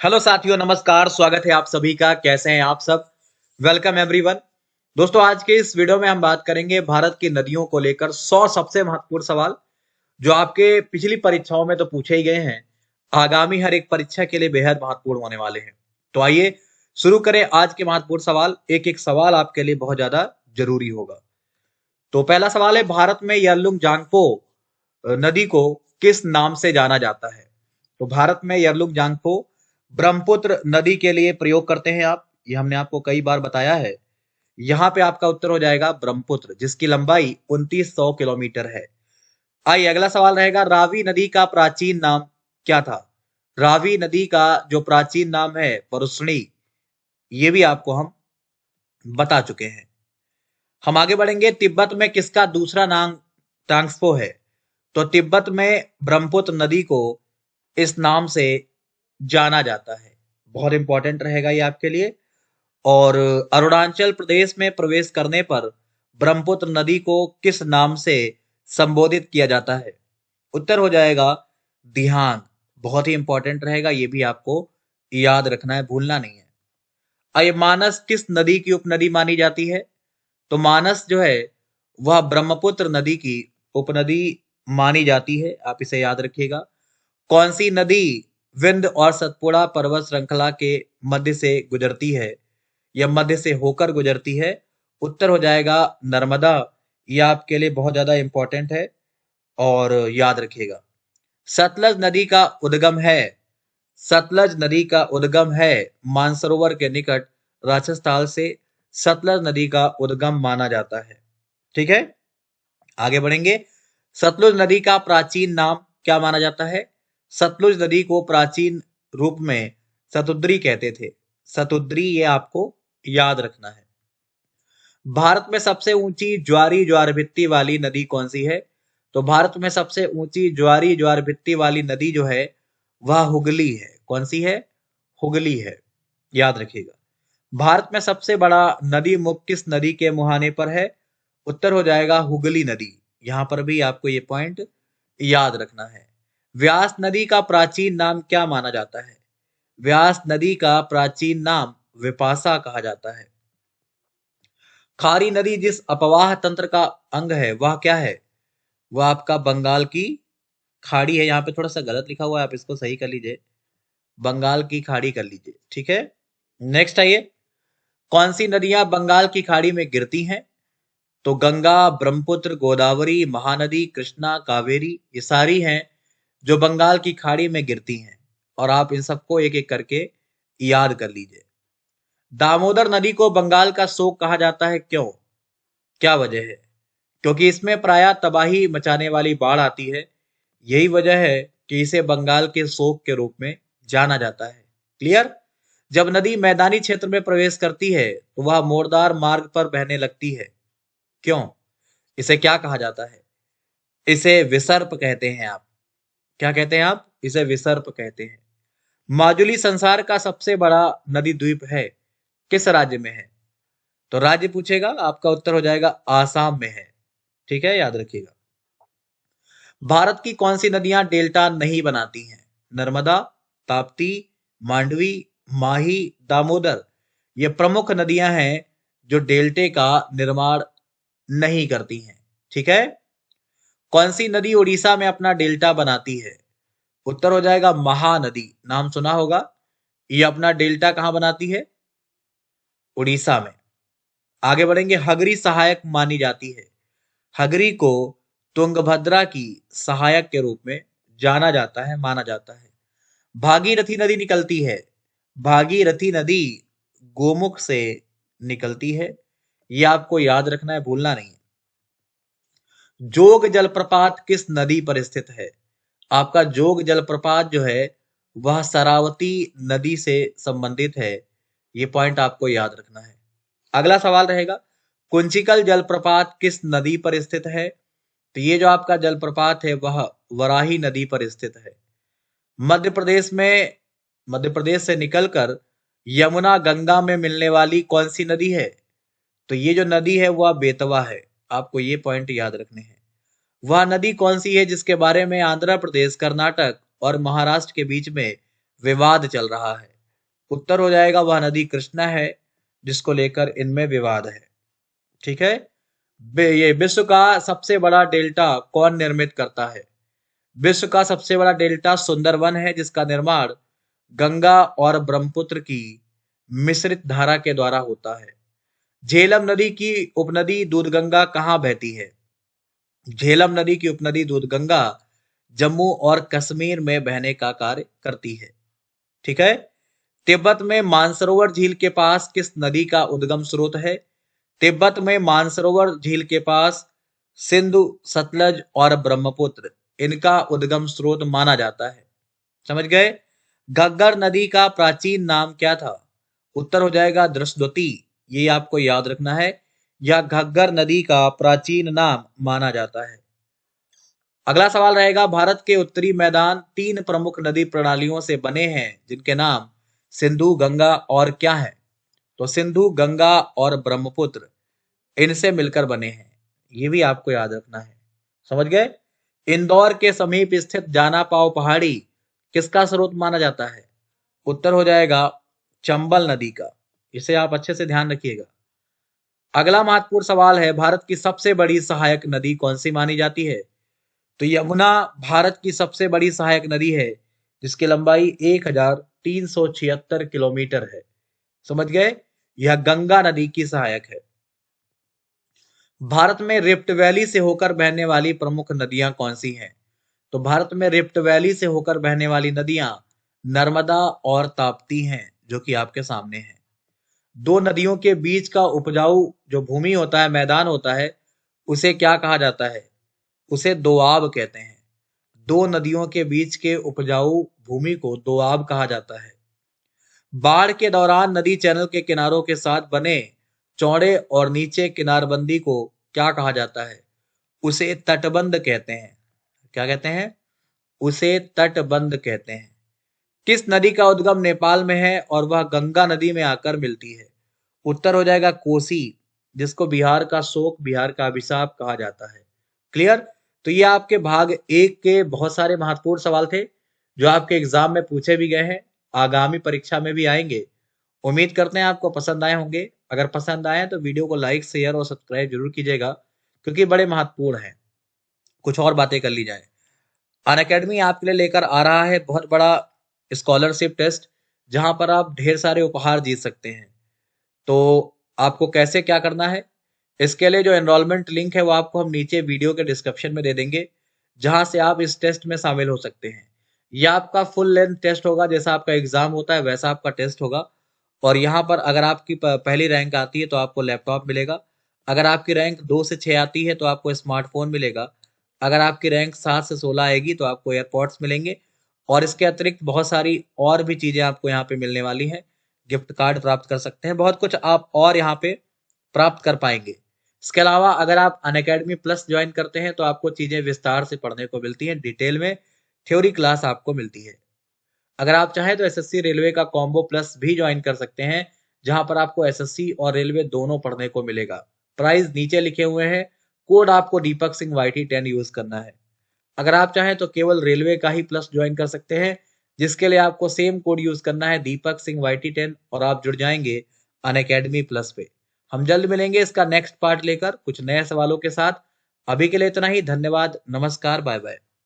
Hello साथियों, नमस्कार। स्वागत है आप सभी का। कैसे हैं आप सब? Welcome everyone. दोस्तों, आज के इस वीडियो में हम बात करेंगे भारत की नदियों को लेकर 100 सबसे महत्वपूर्ण सवाल जो आपके पिछली परीक्षाओं में तो पूछे ही गए हैं, आगामी हर एक परीक्षा के लिए बेहद महत्वपूर्ण होने वाले हैं। तो आइए शुरू करें आज के महत्वपूर्ण सवाल। एक एक सवाल आपके लिए बहुत ज्यादा जरूरी होगा। तो पहला सवाल है, भारत में यरलुंग जांगपो नदी को किस नाम से जाना जाता है? तो भारत में यरलुंग जांगपो ब्रह्मपुत्र नदी के लिए प्रयोग करते हैं आप। ये हमने आपको कई बार बताया है। यहाँ पे आपका उत्तर हो जाएगा ब्रह्मपुत्र, जिसकी लंबाई 2900 किलोमीटर है। आइए अगला सवाल रहेगा, रावी नदी का प्राचीन नाम क्या था? रावी नदी का जो प्राचीन नाम है परुष्णी, ये भी आपको हम बता चुके हैं। हम आगे बढ़ेंगे, तिब्बत में किसका दूसरा नाम टांग्सपो है? तो तिब्बत में ब्रह्मपुत्र नदी को इस नाम से जाना जाता है। बहुत इंपॉर्टेंट रहेगा ये आपके लिए। और अरुणाचल प्रदेश में प्रवेश करने पर ब्रह्मपुत्र नदी को किस नाम से संबोधित किया जाता है? उत्तर हो जाएगा दिहांग। बहुत ही इंपॉर्टेंट रहेगा, ये भी आपको याद रखना है, भूलना नहीं है। ये मानस किस नदी की उपनदी मानी जाती है? तो मानस जो है वह ब्रह्मपुत्र नदी की उपनदी मानी जाती है, आप इसे याद रखिएगा। कौन सी नदी विंध्य और सतपुड़ा पर्वत श्रृंखला के मध्य से गुजरती है या मध्य से होकर गुजरती है? उत्तर हो जाएगा नर्मदा। यह आपके लिए बहुत ज्यादा इंपॉर्टेंट है और याद रखिएगा। सतलज नदी का उद्गम है, सतलज नदी का उद्गम है मानसरोवर के निकट राजस्थान से सतलज नदी का उद्गम माना जाता है। ठीक है, आगे बढ़ेंगे। सतलुज नदी का प्राचीन नाम क्या माना जाता है? सतलुज नदी को प्राचीन रूप में सतुद्री कहते थे। सतुद्री, ये आपको याद रखना है। भारत में सबसे ऊंची ज्वारी ज्वार भित्ति वाली नदी कौन सी है? तो भारत में सबसे ऊंची ज्वारी ज्वार भित्ति वाली नदी जो है वह हुगली है। कौन सी है? हुगली है, याद रखिएगा। भारत में सबसे बड़ा नदी मुख किस नदी के मुहाने पर है? उत्तर हो जाएगा हुगली नदी। यहां पर भी आपको ये पॉइंट याद रखना है। व्यास नदी का प्राचीन नाम क्या माना जाता है? व्यास नदी का प्राचीन नाम विपाशा कहा जाता है। खारी नदी जिस अपवाह तंत्र का अंग है वह क्या है? वह आपका बंगाल की खाड़ी है। यहाँ पे थोड़ा सा गलत लिखा हुआ है, आप इसको सही कर लीजिए, बंगाल की खाड़ी कर लीजिए। ठीक है, नेक्स्ट आइए। कौन सी नदियां बंगाल की खाड़ी में गिरती हैं? तो गंगा, ब्रह्मपुत्र, गोदावरी, महानदी, कृष्णा, कावेरी, ये सारी हैं जो बंगाल की खाड़ी में गिरती हैं। और आप इन सबको एक एक करके याद कर लीजिए। दामोदर नदी को बंगाल का शोक कहा जाता है, क्यों? क्या वजह है? क्योंकि इसमें प्रायः तबाही मचाने वाली बाढ़ आती है। यही वजह है कि इसे बंगाल के शोक के रूप में जाना जाता है। क्लियर? जब नदी मैदानी क्षेत्र में प्रवेश करती है तो वह मोड़दार मार्ग पर बहने लगती है। क्यों? इसे क्या कहा जाता है? इसे विसर्प कहते हैं आप। क्या कहते हैं आप? इसे विसर्प कहते हैं। माजुली संसार का सबसे बड़ा नदी द्वीप है, किस राज्य में है? तो राज्य पूछेगा, आपका उत्तर हो जाएगा आसाम में है। ठीक है, याद रखिएगा। भारत की कौन सी नदियां डेल्टा नहीं बनाती हैं? नर्मदा, ताप्ती, मांडवी, माही, दामोदर, ये प्रमुख नदियां हैं जो डेल्टे का निर्माण नहीं करती हैं। ठीक है, कौन सी नदी उड़ीसा में अपना डेल्टा बनाती है? उत्तर हो जाएगा महानदी। नाम सुना होगा, ये अपना डेल्टा कहां बनाती है? उड़ीसा में। आगे बढ़ेंगे, हगरी सहायक मानी जाती है। हगरी को तुंगभद्रा की सहायक के रूप में जाना जाता है, माना जाता है। भागीरथी नदी निकलती है, भागीरथी नदी गोमुख से निकलती है। यह आपको याद रखना है, भूलना नहीं। जोग जलप्रपात किस नदी पर स्थित है? आपका जोग जलप्रपात जो है वह शरावती नदी से संबंधित है। ये पॉइंट आपको याद रखना है। अगला सवाल रहेगा, कुंचिकल जलप्रपात किस नदी पर स्थित है? तो ये जो आपका जलप्रपात है वह वराही नदी पर स्थित है। मध्य प्रदेश में, मध्य प्रदेश से निकलकर यमुना गंगा में मिलने वाली कौन सी नदी है? तो ये जो नदी है वह बेतवा है। आपको ये पॉइंट याद रखने हैं। वह नदी कौन सी है जिसके बारे में आंध्र प्रदेश, कर्नाटक और महाराष्ट्र के बीच में विवाद चल रहा है? उत्तर हो जाएगा वह नदी कृष्णा है जिसको लेकर इनमें विवाद है। ठीक है। ये विश्व का सबसे बड़ा डेल्टा कौन निर्मित करता है? विश्व का सबसे बड़ा डेल्टा सुंदरवन है जिसका निर्माण गंगा और ब्रह्मपुत्र की मिश्रित धारा के द्वारा होता है। झेलम नदी की उपनदी दूधगंगा कहाँ बहती है? झेलम नदी की उपनदी दूधगंगा जम्मू और कश्मीर में बहने का कार्य करती है। ठीक है। तिब्बत में मानसरोवर झील के पास किस नदी का उद्गम स्रोत है? तिब्बत में मानसरोवर झील के पास सिंधु, सतलज और ब्रह्मपुत्र इनका उद्गम स्रोत माना जाता है। समझ गए? घग्गर नदी का प्राचीन नाम क्या था? उत्तर हो जाएगा दृष्टद्वती। ये आपको याद रखना है, यह घग्गर नदी का प्राचीन नाम माना जाता है। अगला सवाल रहेगा, भारत के उत्तरी मैदान 3 प्रमुख नदी प्रणालियों से बने हैं जिनके नाम सिंधु, गंगा और क्या है? तो सिंधु, गंगा और ब्रह्मपुत्र इनसे मिलकर बने हैं। ये भी आपको याद रखना है। समझ गए? इंदौर के समीप स्थित जाना पाव पहाड़ी किसका स्रोत माना जाता है? उत्तर हो जाएगा चंबल नदी का। इसे आप अच्छे से ध्यान रखिएगा। अगला महत्वपूर्ण सवाल है, भारत की सबसे बड़ी सहायक नदी कौन सी मानी जाती है? तो यमुना भारत की सबसे बड़ी सहायक नदी है जिसकी लंबाई 1376 किलोमीटर है। समझ गए? यह गंगा नदी की सहायक है। भारत में रिफ्ट वैली से होकर बहने वाली प्रमुख नदियां कौन सी हैं? तो भारत में रिफ्ट वैली से होकर बहने वाली नदियां नर्मदा और ताप्ती हैं जो कि आपके सामने हैं। दो नदियों के बीच का उपजाऊ जो भूमि होता है, मैदान होता है, उसे क्या कहा जाता है? उसे दोआब कहते हैं। दो नदियों के बीच के उपजाऊ भूमि को दोआब कहा जाता है। बाढ़ के दौरान नदी चैनल के किनारों के साथ बने चौड़े और नीचे किनारबंदी को क्या कहा जाता है? उसे तटबंध कहते हैं। क्या कहते हैं? उसे तटबंध कहते हैं। किस नदी का उद्गम नेपाल में है और वह गंगा नदी में आकर मिलती है? उत्तर हो जाएगा कोसी, जिसको बिहार का शोक, बिहार का अभिशाप कहा जाता है। क्लियर? तो ये आपके भाग 1 के बहुत सारे महत्वपूर्ण सवाल थे जो आपके एग्जाम में पूछे भी गए हैं, आगामी परीक्षा में भी आएंगे। उम्मीद करते हैं आपको पसंद आए होंगे। अगर पसंद आए तो वीडियो को लाइक, शेयर और सब्सक्राइब जरूर कीजिएगा क्योंकि बड़े महत्वपूर्ण हैं। कुछ और बातें कर ली जाए। अनअकैडमी आपके लिए लेकर आ रहा है बहुत बड़ा स्कॉलरशिप टेस्ट जहां पर आप ढेर सारे उपहार जीत सकते हैं। तो आपको कैसे क्या करना है, इसके लिए जो एनरोलमेंट लिंक है वो आपको हम नीचे वीडियो के डिस्क्रिप्शन में दे देंगे जहां से आप इस टेस्ट में शामिल हो सकते हैं। यह आपका फुल लेंथ टेस्ट होगा, जैसा आपका एग्जाम होता है वैसा आपका टेस्ट होगा। और यहाँ पर अगर आपकी पहली रैंक आती है तो आपको लैपटॉप मिलेगा। अगर आपकी रैंक 2 से 6 आती है तो आपको स्मार्टफोन मिलेगा। अगर आपकी रैंक 7 से 16 आएगी तो आपको एयरपॉड्स मिलेंगे। और इसके अतिरिक्त बहुत सारी और भी चीजें आपको यहाँ पे मिलने वाली हैं। गिफ्ट कार्ड प्राप्त कर सकते हैं, बहुत कुछ आप और यहाँ पे प्राप्त कर पाएंगे। इसके अलावा अगर आप अनअकैडमी प्लस ज्वाइन करते हैं तो आपको चीजें विस्तार से पढ़ने को मिलती हैं, डिटेल में थ्योरी क्लास आपको मिलती है। अगर आप चाहें तो एसएससी रेलवे का कॉम्बो प्लस भी ज्वाइन कर सकते हैं जहां पर आपको एसएससी और रेलवे दोनों पढ़ने को मिलेगा। प्राइस नीचे लिखे हुए हैं, कोड आपको दीपक सिंह YT 10 यूज करना है। अगर आप चाहें तो केवल रेलवे का ही प्लस ज्वाइन कर सकते हैं जिसके लिए आपको सेम कोड यूज करना है दीपक सिंह YT 10 और आप जुड़ जाएंगे अनअकैडमी प्लस पे। हम जल्द मिलेंगे इसका नेक्स्ट पार्ट लेकर कुछ नए सवालों के साथ। अभी के लिए इतना ही। धन्यवाद, नमस्कार, बाय बाय।